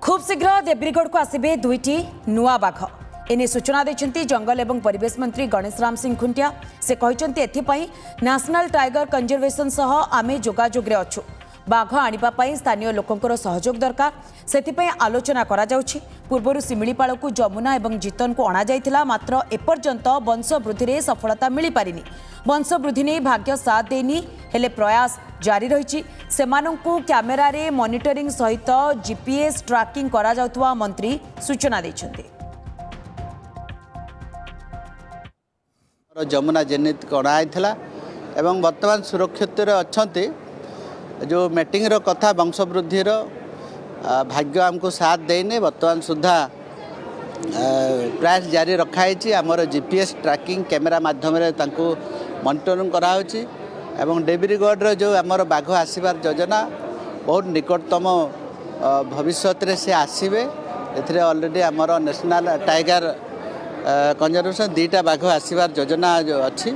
खूब शीघ्र देब्रीगढ़ को आसबे दुईटी नुआ बाघ एने सूचना देते जंगल एवं परिवेश मंत्री गणेश राम सिंह खुंटिया से कहते एथिपाई नेशनल टाइगर कंजर्वेशन सह आमे जोगाजोगरे अछु बाघ आनिबा स्थानीय लोकंकर सहयोग दरकार सेथिपाई आलोचना करा जाउछि। पूर्वरु सिमिलीपाल को जमुना एवं जीतन को अणा जाइथिला मात्र एपर्यंत वंश वृद्धि रे सफलता मिली पारिनी। वंश वृद्धि नहीं भाग्य साथ देनी हेले प्रयास जारी रही सेमानंकु कैमेरा रे मॉनिटरिंग सहित जीपीएस ट्रैकिंग करा जाउथवा मंत्री सूचना दैछन्ते। जमुना जेनित कणाइला एवं वर्तमान सुरक्षित अच्छे जो मीटिंग कथा वंश वृद्धि भाग्य आमको साथ देने वर्तमान सुधा प्रयास जारी रखाई आमर जीपीएस ट्रैकिंग कैमेरा माध्यम मॉनिटरिंग कराउछि एवं देब्रीगढ़ जो आमर बाघ आसबार योजना बहुत निकटतम भविष्य में से आसबे ए ऑलरेडी आमर नेशनल टाइगर कंजर्वेशन 2टा बाघ आसबार योजना अच्छी।